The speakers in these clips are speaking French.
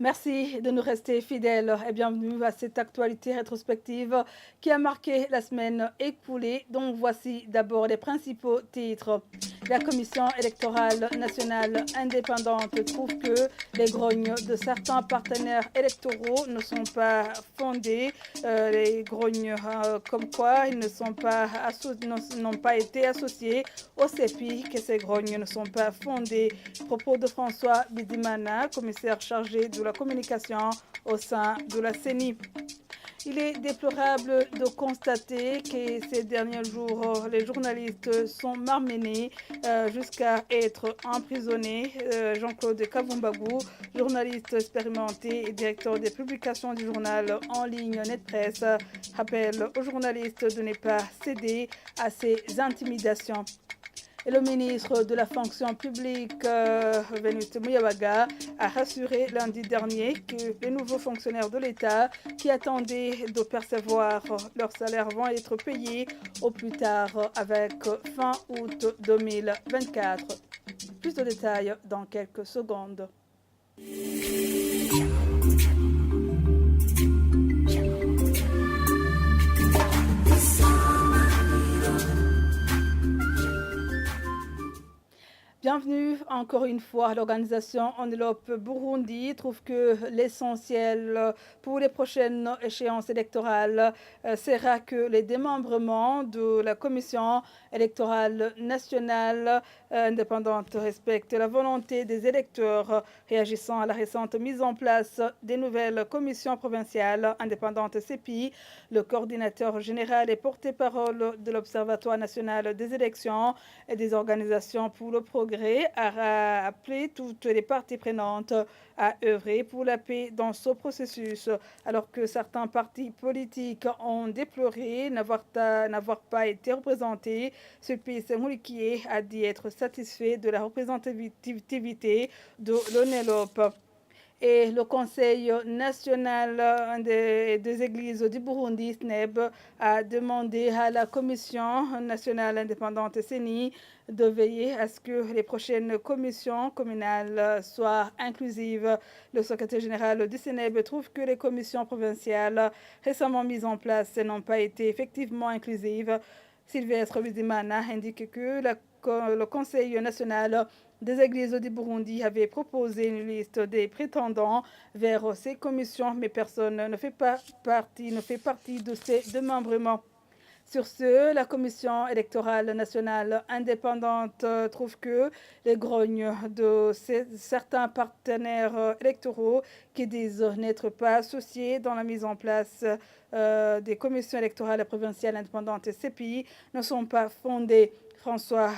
Merci de nous rester fidèles et bienvenue à cette actualité rétrospective qui a marqué la semaine écoulée, dont voici d'abord les principaux titres. La Commission électorale nationale indépendante trouve que les grognes de certains partenaires électoraux ne sont pas fondées. Les grognes comme quoi ils n'ont pas été associés au CEPI, que ces grognes ne sont pas fondées. Propos de François Bidimana, commissaire chargé de la communication au sein de la CENI. Il est déplorable de constater que ces derniers jours, les journalistes sont malmenés jusqu'à être emprisonnés. Jean-Claude Kavumbagou, journaliste expérimenté et directeur des publications du journal en ligne NetPress, rappelle aux journalistes de ne pas céder à ces intimidations. Et le ministre de la fonction publique, Venus Muyabaga, a rassuré lundi dernier que les nouveaux fonctionnaires de l'État qui attendaient de percevoir leur salaire vont être payés au plus tard avec fin août 2024. Plus de détails dans quelques secondes. Bienvenue encore une fois. L'organisation Enveloppe Burundi trouve que l'essentiel pour les prochaines échéances électorales sera que les démembrements de la Commission électorale nationale indépendante respectent la volonté des électeurs. Réagissant à la récente mise en place des nouvelles commissions provinciales indépendantes CEPI, le coordinateur général et porte-parole de l'Observatoire national des élections et des organisations pour le progrès a appelé toutes les parties prenantes à œuvrer pour la paix dans ce processus, alors que certains partis politiques ont déploré n'avoir pas été représentés. Sulpice Mouliquier a dit être satisfait de la représentativité de l'ONELOP. Et le Conseil national des églises du Burundi, SNEB, a demandé à la Commission nationale indépendante CENI de veiller à ce que les prochaines commissions communales soient inclusives. Le secrétaire général du SNEB trouve que les commissions provinciales récemment mises en place n'ont pas été effectivement inclusives. Sylvestre Bizimana indique que le Conseil national des églises du Burundi avait proposé une liste des prétendants vers ces commissions, mais personne ne fait partie de ces démembrements. Sur ce, la Commission électorale nationale indépendante trouve que les grognes de certains partenaires électoraux qui disent n'être pas associés dans la mise en place des commissions électorales provinciales indépendantes CEPI ne sont pas fondées. François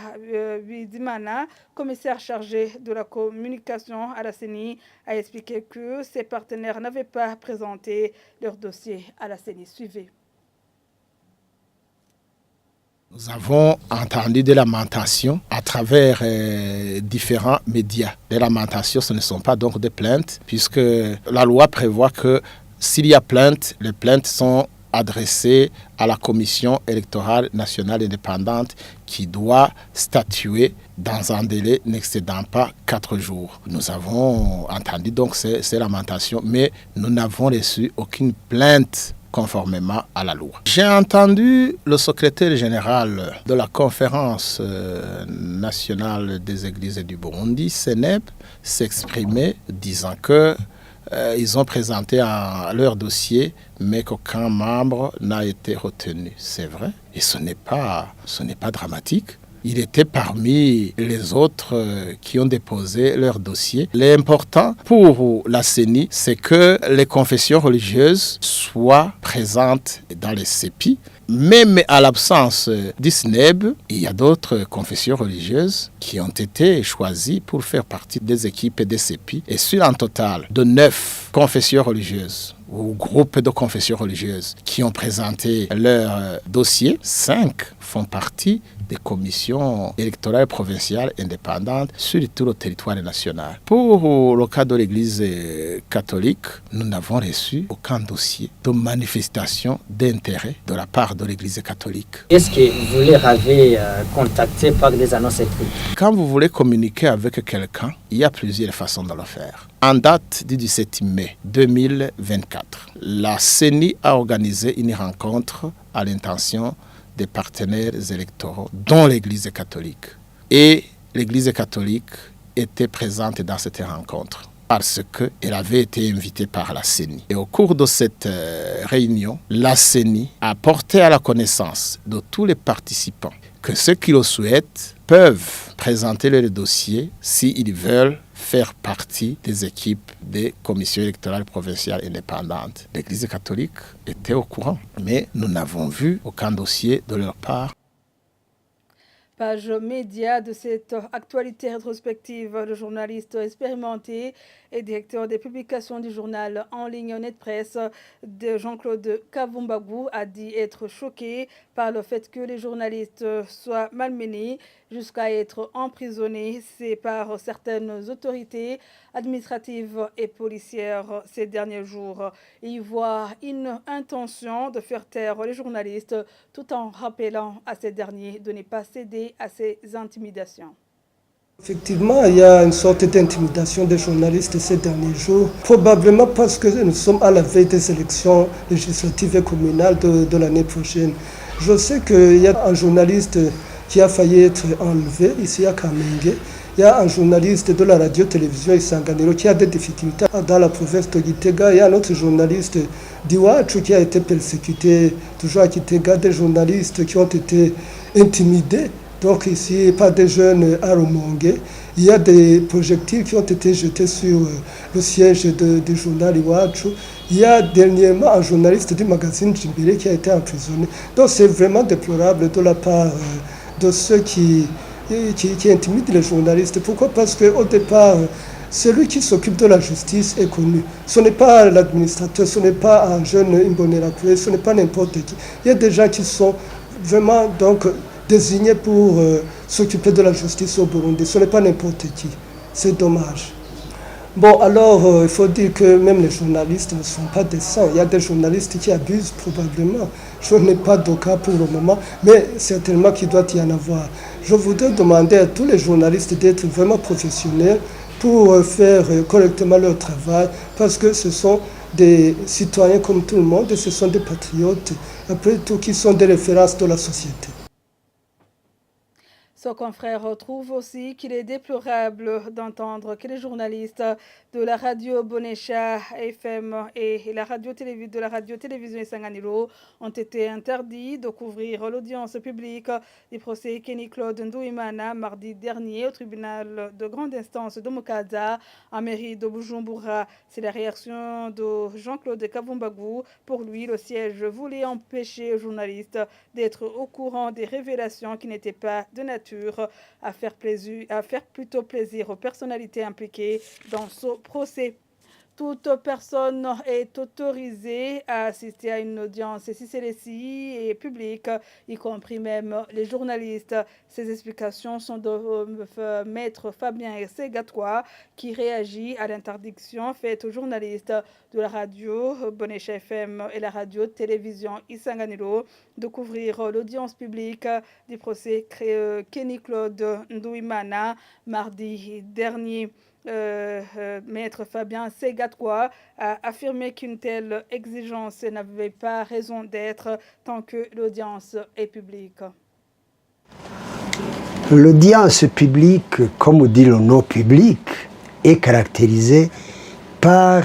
Bidimana, commissaire chargé de la communication à la CENI, a expliqué que ses partenaires n'avaient pas présenté leur dossier à la CENI. Suivez. Nous avons entendu des lamentations à travers différents médias. Les lamentations, ce ne sont pas donc des plaintes, puisque la loi prévoit que s'il y a plainte, les plaintes sont adressées à la Commission électorale nationale indépendante qui doit statuer dans un délai n'excédant pas 4 jours. Nous avons entendu donc ces lamentations, mais nous n'avons reçu aucune plainte conformément à la loi. J'ai entendu le secrétaire général de la conférence nationale des églises du Burundi, CENEB, s'exprimer disant que ils ont présenté leur dossier, mais qu'aucun membre n'a été retenu. C'est vrai, et ce n'est pas dramatique. Il était parmi les autres qui ont déposé leur dossier. L'important pour la CENI, c'est que les confessions religieuses soient présentes dans les CEPI. Même à l'absence du SNEB, il y a d'autres confessions religieuses qui ont été choisies pour faire partie des équipes des CEPI. Et sur un total de 9 confessions religieuses ou groupes de confessions religieuses qui ont présenté leur dossier, 5 font partie des commissions électorales provinciales indépendantes sur tout le territoire national. Pour le cas de l'Église catholique, nous n'avons reçu aucun dossier de manifestation d'intérêt de la part de l'Église catholique. Est-ce que vous les avez contactés par des annonces écrites? Quand vous voulez communiquer avec quelqu'un, il y a plusieurs façons de le faire. En date du 17 mai 2024, la CENI a organisé une rencontre à l'intention des partenaires électoraux, dont l'Église catholique. Et l'Église catholique était présente dans cette rencontre parce qu'elle avait été invitée par la CENI. Et au cours de cette réunion, la CENI a porté à la connaissance de tous les participants que ceux qui le souhaitent peuvent présenter leur dossier s'ils veulent faire partie des équipes des commissions électorales provinciales indépendantes. L'Église catholique était au courant, mais nous n'avons vu aucun dossier de leur part. Page média de cette actualité rétrospective, le journaliste expérimenté et directeur des publications du journal en ligne Net Presse de Jean-Claude Kavumbagou a dit être choqué par le fait que les journalistes soient malmenés jusqu'à être emprisonnés. C'est par certaines autorités administratives et policières ces derniers jours. Il voit une intention de faire taire les journalistes tout en rappelant à ces derniers de ne pas céder à ces intimidations. Effectivement, il y a une sorte d'intimidation des journalistes ces derniers jours, probablement parce que nous sommes à la veille des élections législatives et communales de l'année prochaine. Je sais qu'il y a un journaliste qui a failli être enlevé ici à Kamenge. Il y a un journaliste de la radio-télévision Isanganiro qui a des difficultés dans la province de Gitega. Il y a un autre journaliste d'Iwachu qui a été persécuté, toujours à Gitega, des journalistes qui ont été intimidés. Donc ici, par des jeunes à Rumonge, il y a des projectiles qui ont été jetés sur le siège du journal Iwachu. Il y a dernièrement un journaliste du magazine Jimbere qui a été emprisonné. Donc c'est vraiment déplorable de la part de ceux qui intimident les journalistes. Pourquoi? Parce qu'au départ, celui qui s'occupe de la justice est connu. Ce n'est pas l'administrateur, ce n'est pas un jeune Imbonerakure, ce n'est pas n'importe qui. Il y a des gens qui sont vraiment donc désignés pour s'occuper de la justice au Burundi. Ce n'est pas n'importe qui. C'est dommage. Bon, alors, il faut dire que même les journalistes ne sont pas décents. Il y a des journalistes qui abusent probablement. Je n'ai pas de cas pour le moment, mais certainement qu'il doit y en avoir. Je voudrais demander à tous les journalistes d'être vraiment professionnels pour faire correctement leur travail, parce que ce sont des citoyens comme tout le monde et ce sont des patriotes, après tout, qui sont des références de la société. Son confrère trouve aussi qu'il est déplorable d'entendre que les journalistes de la radio Bonesha FM et de la radio-télévision Isanganiro ont été interdits de couvrir l'audience publique du procès Kenny Claude Ndouimana mardi dernier au tribunal de grande instance de Mukaza en mairie de Bujumbura. C'est la réaction de Jean-Claude Kavumbagou. Pour lui, le siège voulait empêcher aux journalistes d'être au courant des révélations qui n'étaient pas de nature à faire plutôt plaisir aux personnalités impliquées dans ce procès. Toute personne est autorisée à assister à une audience si celle-ci est publique, y compris même les journalistes. Ces explications sont de maître Fabien Segatois qui réagit à l'interdiction faite aux journalistes de la radio Bonesha FM et la radio-télévision Isanganiro de couvrir l'audience publique du procès Kenny Claude Ndouimana mardi dernier. Maître Fabien Segatois a affirmé qu'une telle exigence n'avait pas raison d'être tant que l'audience est publique. L'audience publique, comme dit le nom public, est caractérisée par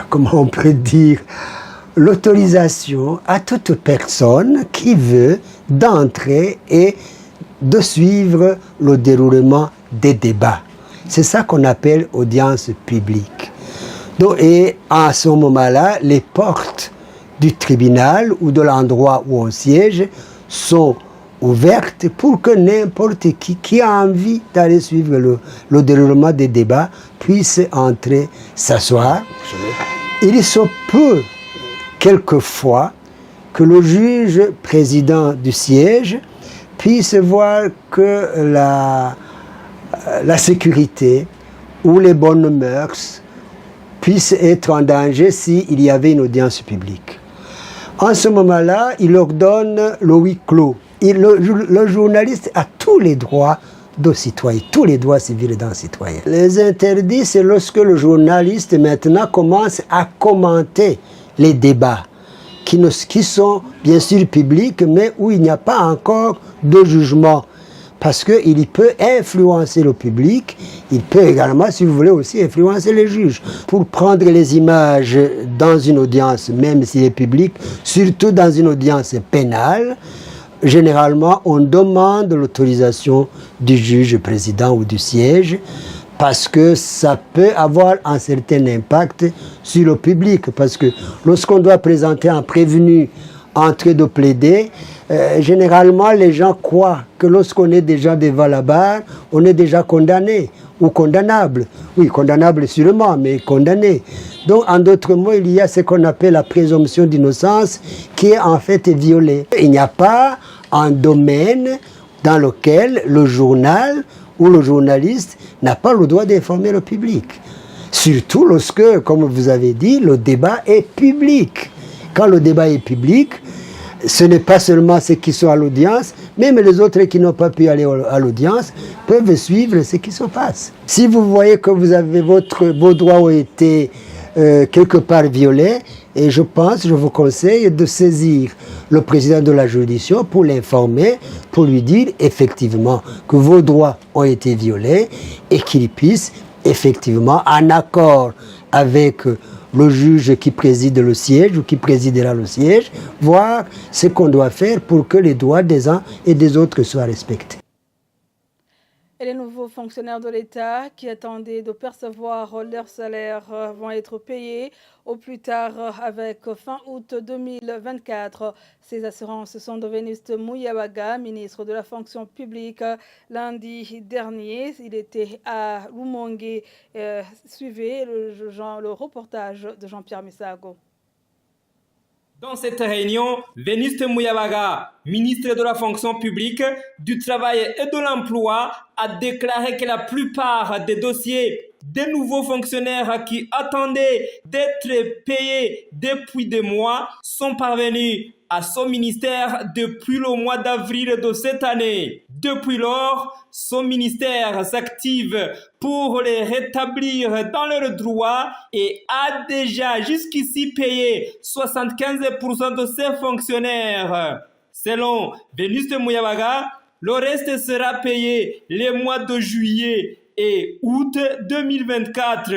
comment on peut dire, l'autorisation à toute personne qui veut d'entrer et de suivre le déroulement des débats. C'est ça qu'on appelle audience publique. Donc, et à ce moment-là, les portes du tribunal ou de l'endroit où on siège sont ouvertes pour que n'importe qui a envie d'aller suivre le déroulement des débats puisse entrer s'asseoir. Il se peut quelquefois que le juge président du siège puisse voir que la sécurité ou les bonnes mœurs puissent être en danger s'il y avait une audience publique. En ce moment-là, il ordonne le huis clos. Le journaliste a tous les droits de citoyen, tous les droits civils d'un citoyen. Les interdits, c'est lorsque le journaliste maintenant commence à commenter les débats qui sont bien sûr publics, mais où il n'y a pas encore de jugement. Parce qu'il peut influencer le public, il peut également, si vous voulez, aussi influencer les juges. Pour prendre les images dans une audience, même s'il est public, surtout dans une audience pénale, généralement, on demande l'autorisation du juge président ou du siège, parce que ça peut avoir un certain impact sur le public. Parce que lorsqu'on doit présenter un prévenu en train de plaider, généralement les gens croient que lorsqu'on est déjà devant la barre, on est déjà condamné ou condamnable. Oui, condamnable sûrement, mais condamné. Donc en d'autres mots, il y a ce qu'on appelle la présomption d'innocence qui est en fait violée. Il n'y a pas un domaine dans lequel le journal ou le journaliste n'a pas le droit d'informer le public. Surtout lorsque, comme vous avez dit, le débat est public. Quand le débat est public, ce n'est pas seulement ceux qui sont à l'audience, même les autres qui n'ont pas pu aller à l'audience peuvent suivre ce qui se passe. Si vous voyez que vos droits ont été quelque part violés, et je vous conseille de saisir le président de la juridiction pour l'informer, pour lui dire effectivement que vos droits ont été violés et qu'il puisse effectivement, en accord avec le juge qui préside le siège ou qui présidera le siège, voir ce qu'on doit faire pour que les droits des uns et des autres soient respectés. Et les nouveaux fonctionnaires de l'État qui attendaient de percevoir leur salaire vont être payés au plus tard avec fin août 2024. Ces assurances sont de Vénuste Mouyabaga, ministre de la fonction publique. Lundi dernier, il était à Rumongue. Suivez le reportage de Jean-Pierre Misago. Dans cette réunion, Vénuste Mouyabaga, ministre de la fonction publique, du travail et de l'emploi, a déclaré que la plupart des dossiers des nouveaux fonctionnaires qui attendaient d'être payés depuis des mois sont parvenus à son ministère depuis le mois d'avril de cette année. Depuis lors, son ministère s'active pour les rétablir dans leurs droits et a déjà jusqu'ici payé 75% de ses fonctionnaires. Selon Vénuste Mouyabaga, le reste sera payé les mois de juillet et août 2024.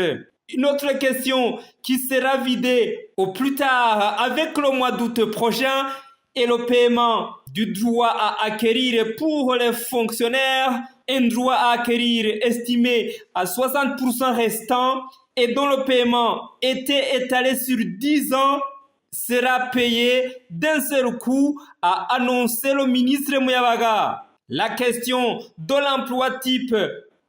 Une autre question qui sera vidée au plus tard avec le mois d'août prochain est le paiement du droit à acquérir pour les fonctionnaires, un droit à acquérir estimé à 60% restant et dont le paiement était étalé sur 10 ans sera payé d'un seul coup, a annoncé le ministre Mouyabaga. La question de l'emploi type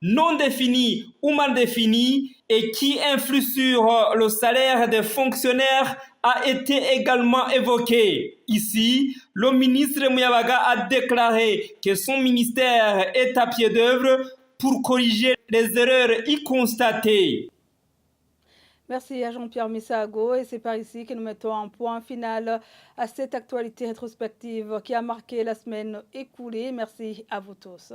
non défini ou mal défini et qui influe sur le salaire des fonctionnaires a été également évoquée. Ici, le ministre Mouyabaga a déclaré que son ministère est à pied d'œuvre pour corriger les erreurs y constatées. Merci à Jean-Pierre Misago et c'est par ici que nous mettons un point final à cette actualité rétrospective qui a marqué la semaine écoulée. Merci à vous tous.